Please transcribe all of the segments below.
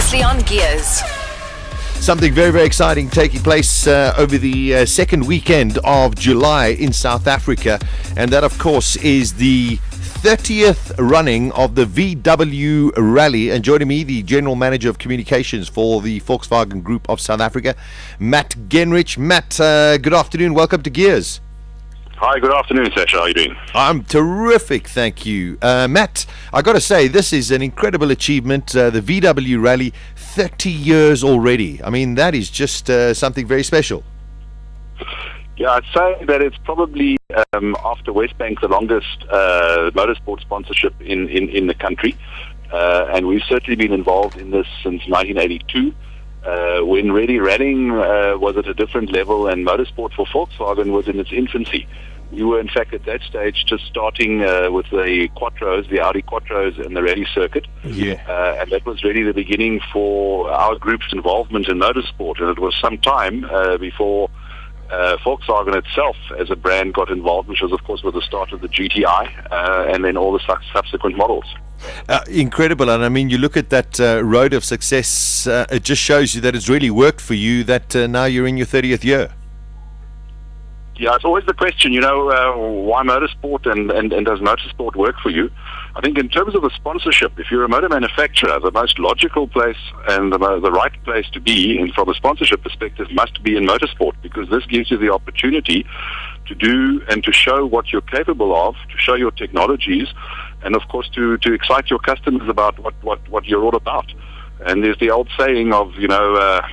Previously on Gears. Something very, very exciting taking place over the second weekend of July in South Africa. And that, of course, is the 30th running of the VW Rally. And joining me, the General Manager of Communications for the Volkswagen Group of South Africa, Matt Gennrich. Matt, good afternoon. Welcome to Gears. Hi, good afternoon, Sasha. How are you doing? I'm terrific, thank you. Matt, I got to say, this is an incredible achievement. The VW Rally, 30 years already. I mean, that is just something very special. Yeah, I'd say that it's probably, after Westbank, the longest motorsport sponsorship in the country. And we've certainly been involved in this since 1982. When really rallying was at a different level and motorsport for Volkswagen was in its infancy. We were, in fact, at that stage just starting with the Quattros, the Audi Quattros and the rally circuit. Yeah. And that was really the beginning for our group's involvement in motorsport. And it was some time before Volkswagen itself as a brand got involved, which was, of course, with the start of the GTI and then all the subsequent models. Incredible. And I mean, you look at that road of success, it just shows you that it's really worked for you, that now you're in your 30th year. Yeah, it's always the question, why motorsport and does motorsport work for you? I think in terms of the sponsorship, if you're a motor manufacturer, the most logical place and the right place to be, and from a sponsorship perspective, must be in motorsport, because this gives you the opportunity to do and to show what you're capable of, to show your technologies, and of course to excite your customers about what you're all about. And there's the old saying of,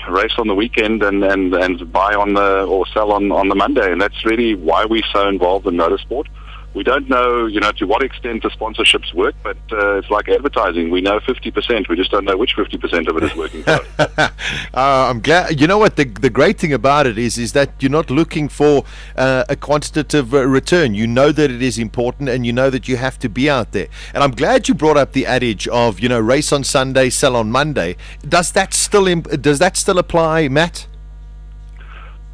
race on the weekend and buy on or sell on the Monday. And that's really why we're so involved in motorsport. We don't know, to what extent the sponsorships work, but it's like advertising. We know 50%. We just don't know which 50% of it is working for us. I'm glad. You know what? The great thing about it is that you're not looking for a quantitative return. You know that it is important, and you know that you have to be out there. And I'm glad you brought up the adage of, race on Sunday, sell on Monday. Does that still apply, Matt?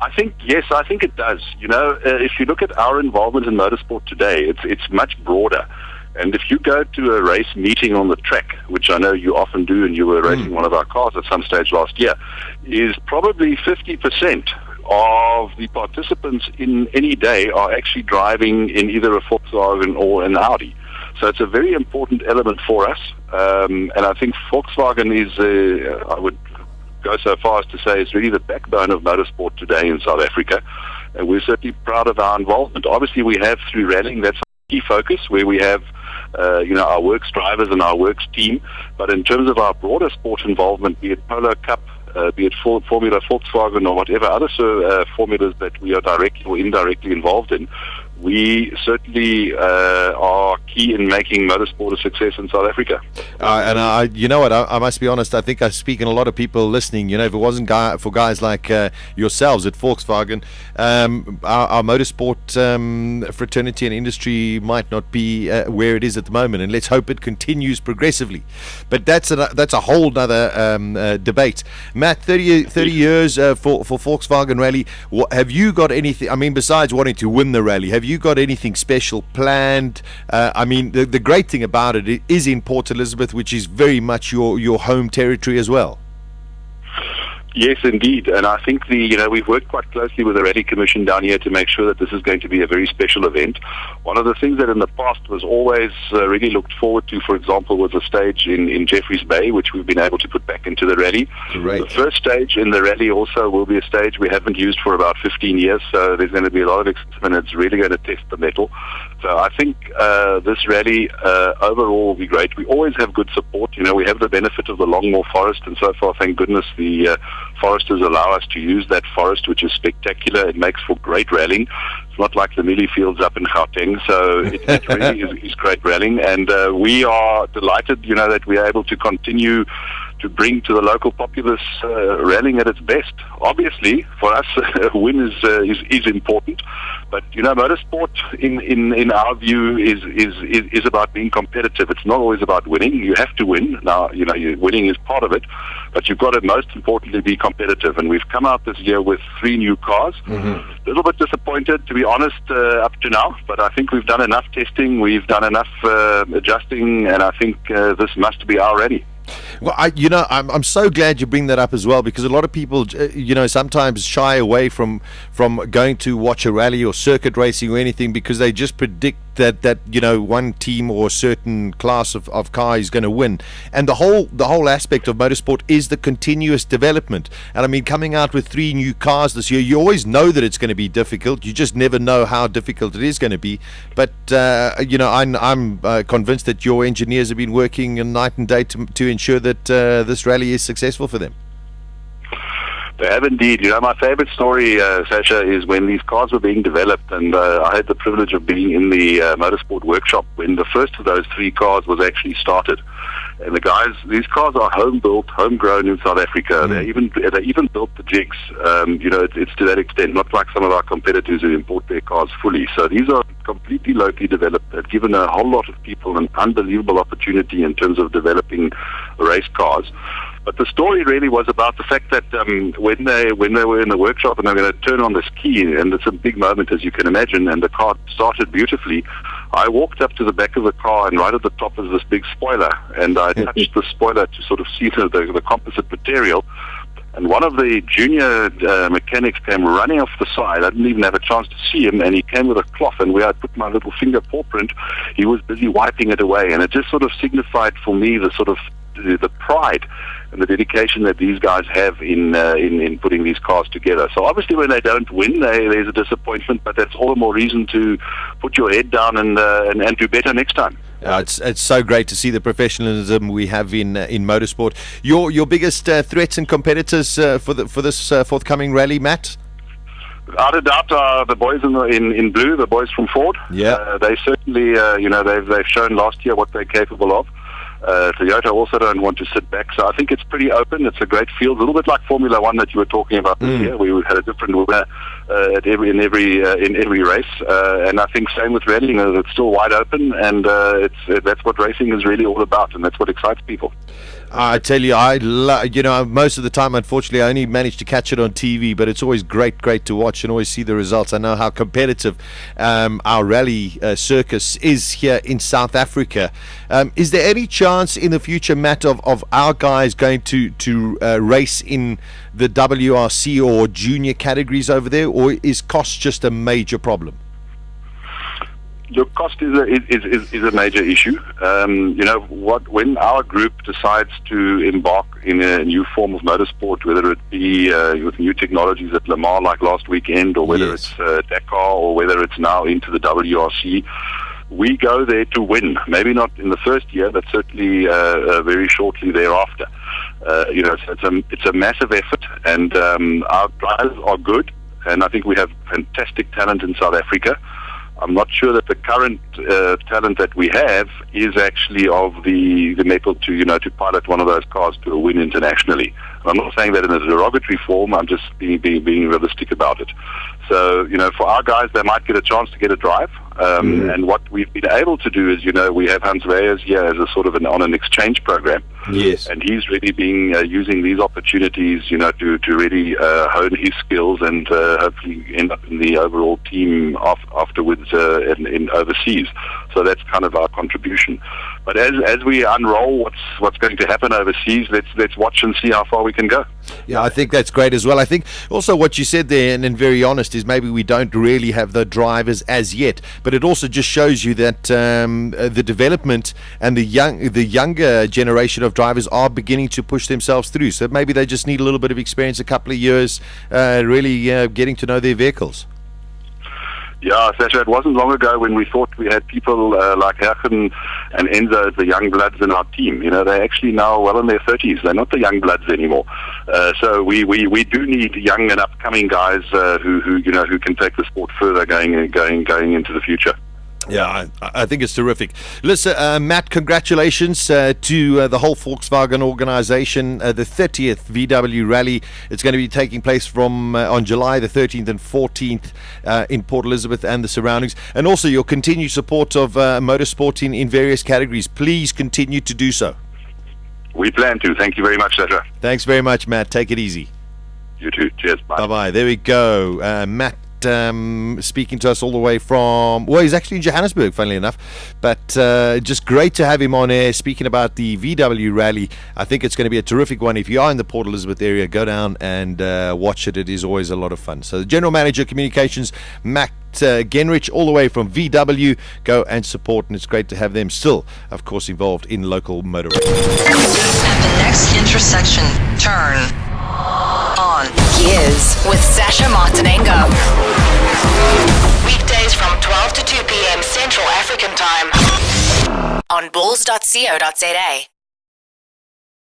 I think it does. If you look at our involvement in motorsport today, it's much broader. And if you go to a race meeting on the track, which I know you often do, and you were racing one of our cars at some stage last year, is probably 50% of the participants in any day are actually driving in either a Volkswagen or an Audi. So it's a very important element for us. And I think Volkswagen is, I would go so far as to say, it's really the backbone of motorsport today in South Africa, and we're certainly proud of our involvement. Obviously, we have through rallying, that's our key focus, where we have our works drivers and our works team. But in terms of our broader sport involvement, be it Polo Cup, be it Formula Volkswagen or whatever other formulas that we are directly or indirectly involved in, we certainly are key in making motorsport a success in South Africa. You know what? I must be honest. I think I speak in a lot of people listening. If it wasn't for guys like yourselves at Volkswagen, our motorsport fraternity and industry might not be where it is at the moment. And let's hope it continues progressively. But that's a whole other debate. Matt, 30 years for Volkswagen Rally. Have you got anything? I mean, besides wanting to win the rally, have you got anything special planned? The great thing about it is in Port Elizabeth, which is very much your home territory as well. Yes, indeed. And I think we've worked quite closely with the Rally Commission down here to make sure that this is going to be a very special event. One of the things that in the past was always really looked forward to, for example, was a stage in Jeffreys Bay, which we've been able to put back into the rally. Great. The first stage in the rally also will be a stage we haven't used for about 15 years, so there's going to be a lot of excitement. It's really going to test the mettle. So I think this rally overall will be great. We always have good support. We have the benefit of the Longmore Forest, and so far, thank goodness, the foresters allow us to use that forest, which is spectacular. It makes for great rallying. It's not like the mealie fields up in Gauteng, so it really is great rallying. And we are delighted, that we are able to continue to bring to the local populace rallying at its best. Obviously, for us, a win is important. But motorsport, in our view, is about being competitive. It's not always about winning. You have to win. Now, winning is part of it, but you've got to most importantly be competitive. And we've come out this year with 3 new cars. A little bit disappointed, to be honest, up to now. But I think we've done enough testing. We've done enough adjusting, and I think this must be our rally. Well, I'm so glad you bring that up as well, because a lot of people, sometimes shy away from going to watch a rally or circuit racing or anything, because they just predict that one team or a certain class of car is going to win. And the whole aspect of motorsport is the continuous development. And I mean, coming out with 3 new cars this year, you always know that it's going to be difficult. You just never know how difficult it is going to be. But I'm convinced that your engineers have been working night and day to ensure that this rally is successful for them. They have indeed. My favorite story, Sasha, is when these cars were being developed, and I had the privilege of being in the motorsport workshop when the first of those 3 cars was actually started. And these cars are home-built, homegrown in South Africa. They even built the jigs. It's to that extent, not like some of our competitors who import their cars fully. So these are completely locally developed. They've given a whole lot of people an unbelievable opportunity in terms of developing race cars. But the story really was about the fact that when they were in the workshop and they were going to turn on this key, and it's a big moment, as you can imagine, and the car started beautifully, I walked up to the back of the car, and right at the top is this big spoiler, and I touched the spoiler to sort of see the composite material. And one of the junior mechanics came running off the side. I didn't even have a chance to see him, and he came with a cloth, and where I put my little finger paw print, he was busy wiping it away. And it just sort of signified for me the pride and the dedication that these guys have in putting these cars together. So obviously when they don't win, there's a disappointment, but that's all the more reason to put your head down and do better next time. It's so great to see the professionalism we have in motorsport. Your biggest threats and competitors for this forthcoming rally, Matt? Without a doubt, the boys in blue, the boys from Ford. Yeah, they certainly, they've shown last year what they're capable of. Toyota also don't want to sit back, so I think it's pretty open. It's a great field, a little bit like Formula One that you were talking about this year. We had a different winner in every race, and I think same with rallying. It's still wide open, and that's what racing is really all about, and that's what excites people. I tell you, most of the time, unfortunately, I only manage to catch it on TV, but it's always great to watch and always see the results. I know how competitive our rally circus is here in South Africa. Is there any chance in the future, Matt, of our guys going to race in the WRC or junior categories over there, or is cost just a major problem? Your cost is a major issue. When our group decides to embark in a new form of motorsport, whether it be with new technologies at Le Mans like last weekend, or whether it's Dakar, or whether it's now into the WRC, we go there to win. Maybe not in the first year, but certainly very shortly thereafter. So it's a massive effort, and our drivers are good, and I think we have fantastic talent in South Africa. I'm not sure that the current talent that we have is actually of the mettle to pilot one of those cars to a win internationally. I'm not saying that in a derogatory form. I'm just being realistic about it. So, for our guys, they might get a chance to get a drive. And what we've been able to do is, we have Hans Reyes here as a sort of on an exchange program. Yes. And he's really being using these opportunities, to really hone his skills and hopefully end up in the overall team afterwards in overseas. So that's kind of our contribution. But as we unroll what's going to happen overseas, let's watch and see how far we can go. Yeah, I think that's great as well. I think also what you said there, and very honest, is maybe we don't really have the drivers as yet, but it also just shows you that the development and the younger generation of drivers are beginning to push themselves through. So maybe they just need a little bit of experience, a couple of years, really getting to know their vehicles. Yeah, Sasha, it wasn't long ago when we thought we had people like Hergen and Enzo as the young bloods in our team. They're actually now well in their 30s. They're not the young bloods anymore. So we do need young and upcoming guys who can take the sport further going into the future. Yeah, I think it's terrific. Listen, Matt, congratulations to the whole Volkswagen organization. The 30th VW Rally. It's going to be taking place from on July the 13th and 14th in Port Elizabeth and the surroundings. And also your continued support of motorsport in various categories. Please continue to do so. We plan to. Thank you very much, Sasha. Thanks very much, Matt. Take it easy. You too. Cheers. Bye. Bye-bye. There we go. Matt speaking to us all the way from, well, he's actually in Johannesburg, funnily enough. But just great to have him on air speaking about the VW rally. I think it's going to be a terrific one. If you are in the Port Elizabeth area, go down and watch it. It is always a lot of fun. So the General Manager Communications, Matt Gennrich, all the way from VW, go and support, and it's great to have them still, of course, involved in local motor racing. At the next intersection, turn on Gears with Sasha Martinengo. Weekdays from 12 to 2 p.m. Central African Time on bulls.co.za.